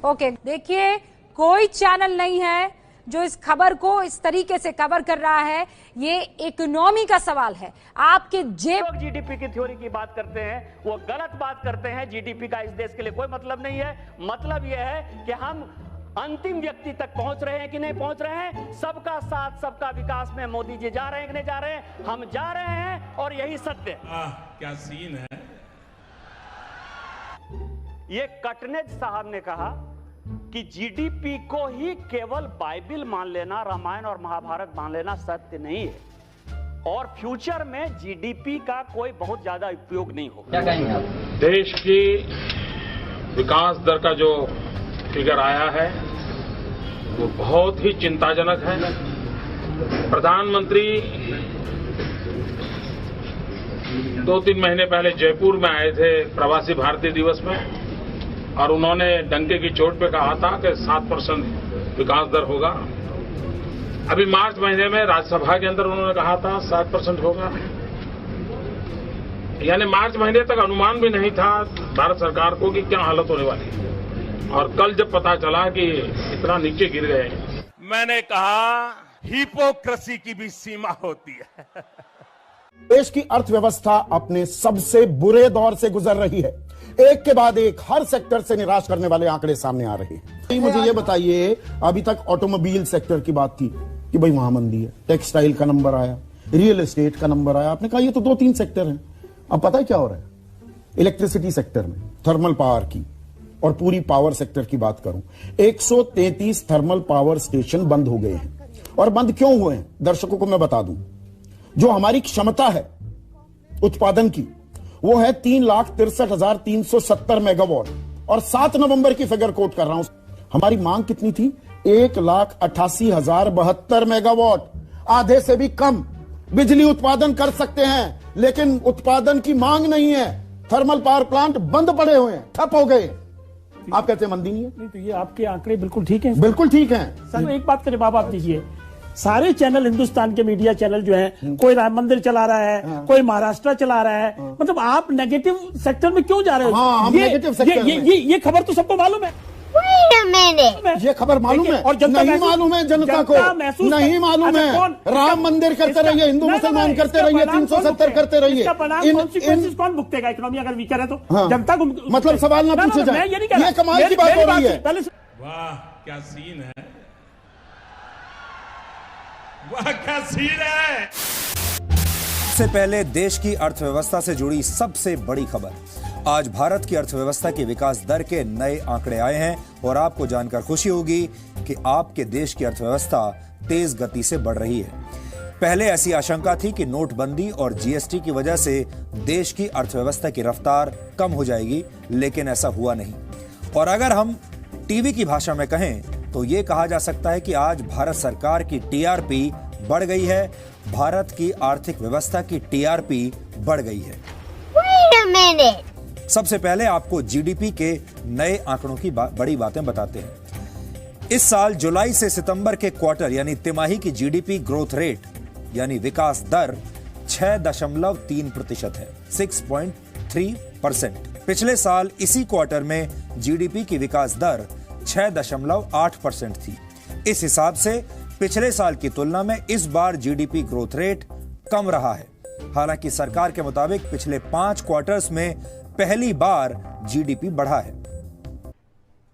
Okay, देखिए कोई channel नहीं है जो इस खबर को इस तरीके से कवर कर रहा है। ये इकोनॉमी का सवाल है। आपके लोग जीडीपी की थ्योरी की बात करते हैं, वो गलत बात करते हैं। जीडीपी का इस देश के लिए कोई मतलब नहीं है। मतलब यह है कि हम अंतिम व्यक्ति तक पहुंच रहे हैं कि नहीं पहुंच रहे हैं। सबका साथ सबका विकास में मोदी जी जा रहे हैं कि नहीं जा रहे हैं? हम जा रहे हैं और यही सत्य है। क्या सीन है। ये कटनेज साहब ने कहा कि जीडीपी को ही केवल बाइबिल मान लेना, रामायण और महाभारत मान लेना सत्य नहीं है और फ्यूचर में जीडीपी का कोई बहुत ज्यादा उपयोग नहीं होगा। क्या कहेंगे आप? देश की विकास दर का जो फिगर आया है वो बहुत ही चिंताजनक है। प्रधानमंत्री 2-3 महीने पहले जयपुर में आए थे प्रवासी भारतीय दिवस में और उन्होंने डंके की चोट पे कहा था कि 7% विकास दर होगा। अभी मार्च महीने में राज्यसभा के अंदर उन्होंने कहा था 7% होगा। यानी मार्च महीने तक अनुमान भी नहीं था भारत सरकार को कि क्या हालत होने वाली है और कल जब पता चला कि इतना नीचे गिर गए। मैंने कहा हिपोक्रेसी की भी सीमा होती है। देश की अर्थव्यवस्था अपने सबसे बुरे दौर से गुजर रही है। एक के बाद एक हर सेक्टर से निराश करने वाले आंकड़े सामने आ रहे हैं। मुझे ये बताइए, अभी तक ऑटोमोबाइल सेक्टर की बात थी कि भाई वहां मंदी है, टेक्सटाइल का नंबर आया, रियल एस्टेट का नंबर आया। आपने कहा ये तो 2-3 सेक्टर हैं। अब पता है क्या हो रहा है? इलेक्ट्रिसिटी सेक्टर में थर्मल पावर की और पूरी पावर सेक्टर की बात करूं, 133 थर्मल पावर स्टेशन बंद हो गए हैं। और बंद क्यों हुए हैं दर्शकों को मैं बता दूं। जो हमारी क्षमता है उत्पादन की वो है 3,63,370 मेगावाट और 7 नवंबर की फिगर कोट कर रहा हूं। हमारी मांग कितनी थी? 1,88,072 मेगावाट। आधे से भी कम बिजली उत्पादन कर सकते हैं, लेकिन उत्पादन की मांग नहीं है। थर्मल पावर प्लांट बंद पड़े हुए हैं, ठप हो गए। आप कहते हैं मंदी नहीं है? नहीं, तो ये आपके आंकड़े बिल्कुल ठीक हैं। बिल्कुल ठीक हैं। सर एक बात का जवाब आप दीजिए। सारे चैनल, हिंदुस्तान के मीडिया चैनल जो हैं, कोई राम मंदिर चला रहा है, कोई महाराष्ट्र चला रहा है। मतलब आप नेगेटिव सेक्टर में क्यों जा रहे हो? हम नेगेटिव सेक्टर में। ये खबर तो सबको मालूम है। ये खबर मालूम है? और जनता नहीं मालूम है जनता को, नहीं मालूम है। राम मंदिर करते रहिए, हिंदू मुसलमान करते रहिए, 370 करते रहिए। कौन भुगतेगा? इकोनॉमी अगर वीकर है तो जनता को। मतलब सवाल ना पूछे जाए। ये कमाल की बात हो रही है। वाह क्या सीन है, वाह क्या सीन है। सबसे पहले देश की अर्थव्यवस्था से जुड़ी सबसे बड़ी खबर। आज भारत की अर्थव्यवस्था की विकास दर के नए आंकड़े आए हैं और आपको जानकर खुशी होगी कि आपके देश की अर्थव्यवस्था तेज गति से बढ़ रही है। पहले ऐसी आशंका थी कि नोटबंदी और जीएसटी की वजह से देश की अर्थव्यवस्था की रफ्तार कम हो जाएगी, लेकिन ऐसा हुआ नहीं। और अगर हम टीवी की भाषा में कहें तो यह कहा जा सकता है कि आज भारत सरकार की टीआरपी बढ़ गई है, भारत की आर्थिक व्यवस्था की टीआरपी बढ़ गई है। सबसे पहले आपको जीडीपी के नए आंकड़ों की बड़ी बातें बताते हैं। इस साल जुलाई से सितंबर के क्वार्टर यानी तिमाही की जीडीपी ग्रोथ रेट यानी विकास दर 6.3% है, 6.3%। पिछले साल इसी क्वार्टर में जीडीपी की विकास दर 6.8% थी। इस हिसाब से पिछले साल की तुलना में इस बार जीडीपी ग्रोथ रेट कम रहा है। हालांकि सरकार के मुताबिक पिछले 5 क्वार्टर्स में पहली बार जीडीपी बढ़ा है।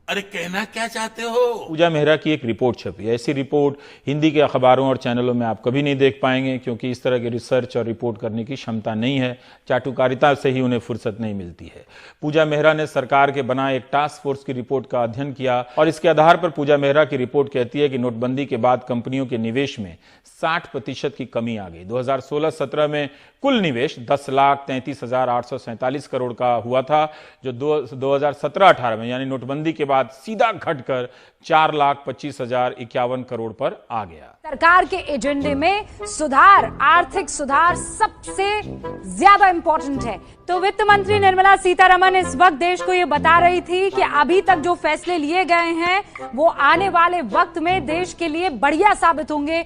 अरे कहना क्या चाहते हो? पूजा मेहरा की एक रिपोर्ट छपी है। ऐसी रिपोर्ट हिंदी के अखबारों और चैनलों में आप कभी नहीं देख पाएंगे, क्योंकि इस तरह की रिसर्च और रिपोर्ट करने की क्षमता नहीं है। चाटुकारिता से ही उन्हें फुर्सत नहीं मिलती है। पूजा मेहरा ने सरकार के बनाए एक टास्क फोर्स की रिपोर्ट का अध्ययन किया और इसके आधार पर पूजा मेहरा की रिपोर्ट कहती है कि नोटबंदी के बाद कंपनियों के निवेश में 60% की कमी आ गई। 2016-17 में कुल निवेश 10,33,847 करोड़ का हुआ था, जो 2017-18 में यानी नोटबंदी के बाद सीधा घटकर 4,25,051 करोड़ पर आ गया। सरकार के एजेंडे में सुधार, आर्थिक सुधार सबसे ज्यादा इंपॉर्टेंट है। तो वित्त मंत्री निर्मला सीतारमण इस वक्त देश को ये बता रही थी कि अभी तक जो फैसले लिए गए हैं वो आने वाले वक्त में देश के लिए बढ़िया साबित होंगे।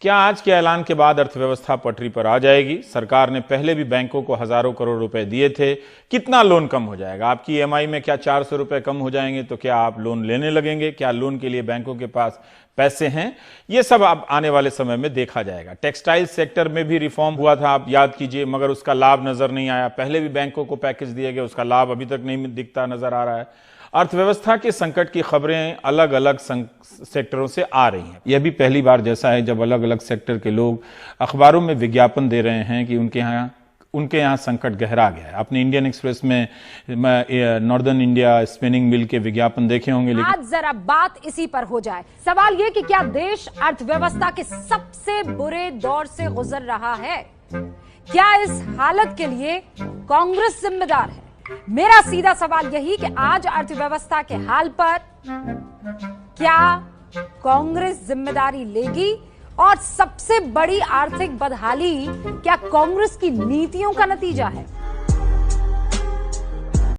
क्या आज के ऐलान के बाद अर्थव्यवस्था पटरी पर आ जाएगी? सरकार ने पहले भी बैंकों को हजारों करोड़ रुपए दिए थे। कितना लोन कम हो जाएगा? आपकी ईएमआई में क्या 400 रुपए कम हो जाएंगे तो क्या आप लोन लेने लगेंगे? क्या लोन के लिए बैंकों के पास पैसे हैं? ये सब अब आने वाले समय में देखा जाएगा। टेक्सटाइल सेक्टर में भी रिफॉर्म हुआ था, आप याद कीजिए, मगर उसका लाभ नजर नहीं आया। पहले भी बैंकों को पैकेज दिए गए, उसका लाभ अभी तक नहीं दिखता नजर आ रहा है। अर्थव्यवस्था के संकट की खबरें अलग अलग सेक्टरों से आ रही हैं। यह भी पहली बार जैसा है जब अलग अलग सेक्टर के लोग अखबारों में विज्ञापन दे रहे हैं कि उनके यहाँ संकट गहरा गया है। आपने इंडियन एक्सप्रेस में नॉर्दर्न इंडिया स्पिनिंग मिल के विज्ञापन देखे होंगे। लेकिन आज जरा बात इसी पर हो जाए। सवाल यह कि क्या देश अर्थव्यवस्था के सबसे बुरे दौर से गुजर रहा है? क्या इस हालत के लिए कांग्रेस जिम्मेदार है? मेरा सीधा सवाल यही कि आज अर्थव्यवस्था के हाल पर क्या कांग्रेस जिम्मेदारी लेगी? और सबसे बड़ी आर्थिक बदहाली क्या कांग्रेस की नीतियों का नतीजा है?